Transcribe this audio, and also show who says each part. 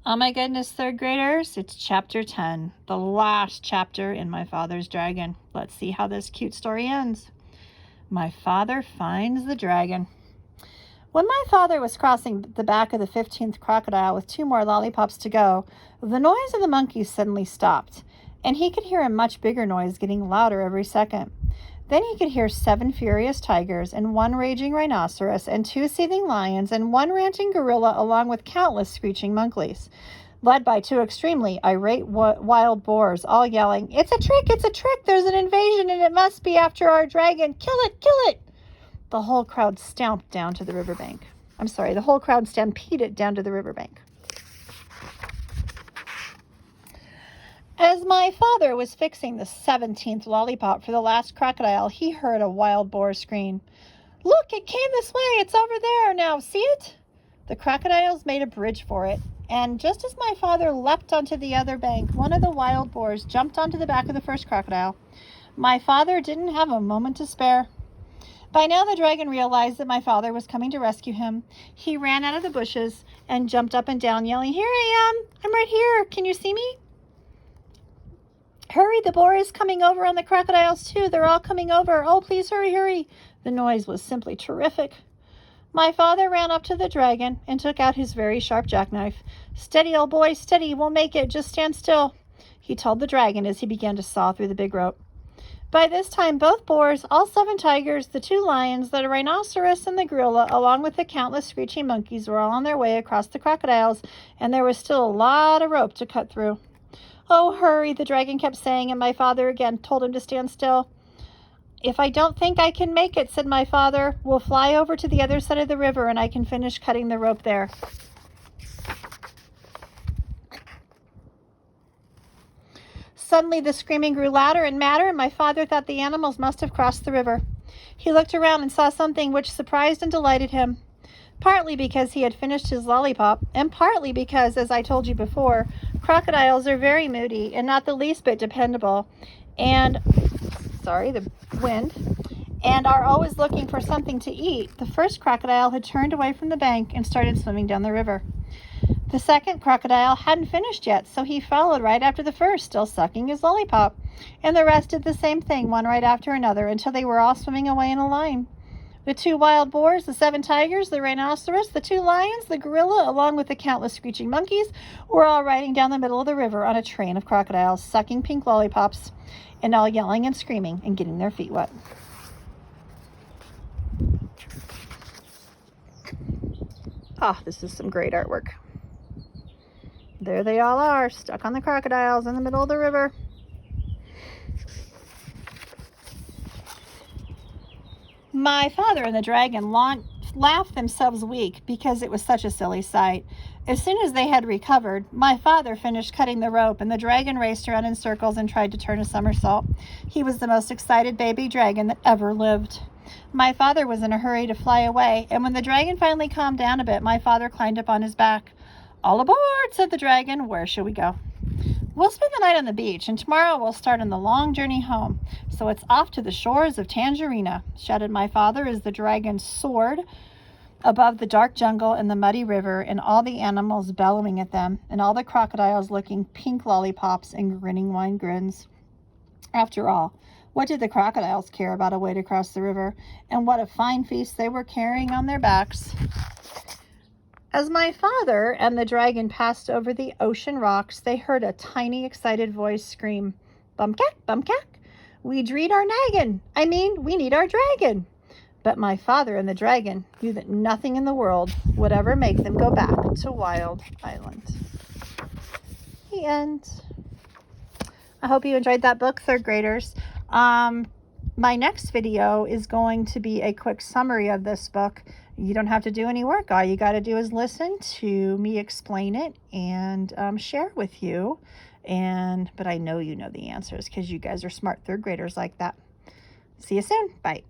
Speaker 1: Oh my goodness, third graders, it's chapter 10, the last chapter in My Father's Dragon. Let's see how this cute story ends. My father finds the dragon. When my father was crossing the back of the 15th crocodile with 2 more lollipops to go, the noise of the monkeys suddenly stopped, and he could hear a much bigger noise getting louder every second. Then he could hear 7 furious tigers and 1 raging rhinoceros and 2 seething lions and 1 ranting gorilla along with countless screeching monkeys, led by 2 extremely irate wild boars, all yelling, "It's a trick! It's a trick! There's an invasion and it must be after our dragon! Kill it! Kill it!" The whole crowd stampeded down to the riverbank. The whole crowd stampeded down to the riverbank. As my father was fixing the 17th lollipop for the last crocodile, he heard a wild boar scream. "Look, it came this way. It's over there now. See it?" The crocodiles made a bridge for it, and just as my father leapt onto the other bank, one of the wild boars jumped onto the back of the first crocodile. My father didn't have a moment to spare. By now the dragon realized that my father was coming to rescue him. He ran out of the bushes and jumped up and down, yelling, "Here I am! I'm right here! Can you see me?" "Hurry, the boar is coming over on the crocodiles too. They're all coming over. Oh, please hurry, hurry." The noise was simply terrific. My father ran up to the dragon and took out his very sharp jackknife. "Steady, old boy, steady. We'll make it. Just stand still," he told the dragon as he began to saw through the big rope. By this time, both boars, all 7 tigers, the 2 lions, the rhinoceros, and the gorilla, along with the countless screeching monkeys, were all on their way across the crocodiles, and there was still a lot of rope to cut through. "Oh, hurry," the dragon kept saying, and my father again told him to stand still. "If I don't think I can make it," said my father, "we'll fly over to the other side of the river and I can finish cutting the rope there." Suddenly the screaming grew louder and madder, and my father thought the animals must have crossed the river. He looked around and saw something which surprised and delighted him, partly because he had finished his lollipop, and partly because, as I told you before, crocodiles are very moody and not the least bit dependable, and are always looking for something to eat. The first crocodile had turned away from the bank and started swimming down the river. The second crocodile hadn't finished yet, so he followed right after the first, still sucking his lollipop, and the rest did the same thing, one right after another, until they were all swimming away in a line. The 2 wild boars, the 7 tigers, the rhinoceros, the 2 lions, the gorilla, along with the countless screeching monkeys, were all riding down the middle of the river on a train of crocodiles, sucking pink lollipops, and all yelling and screaming and getting their feet wet. Ah, this is some great artwork. There they all are, stuck on the crocodiles in the middle of the river. My father and the dragon laughed themselves weak because it was such a silly sight. As soon as they had recovered, my father finished cutting the rope, and the dragon raced around in circles and tried to turn a somersault. He was the most excited baby dragon that ever lived. My father was in a hurry to fly away, and when the dragon finally calmed down a bit, my father climbed up on his back. "All aboard," said the dragon. "Where shall we go?" "We'll spend the night on the beach, and tomorrow we'll start on the long journey home. So it's off to the shores of Tangerina," shouted my father as the dragon soared above the dark jungle and the muddy river, and all the animals bellowing at them, and all the crocodiles licking pink lollipops and grinning wide grins. After all, what did the crocodiles care about a way to cross the river? And what a fine feast they were carrying on their backs. As my father and the dragon passed over the ocean rocks, they heard a tiny, excited voice scream, "Bumcack, bumcack, we need our naggin. We need our dragon." But my father and the dragon knew that nothing in the world would ever make them go back to Wild Island. The end. I hope you enjoyed that book, third graders. My next video is going to be a quick summary of this book. You don't have to do any work. All you got to do is listen to me explain it and share with you. But I know you know the answers because you guys are smart third graders like that. See you soon. Bye.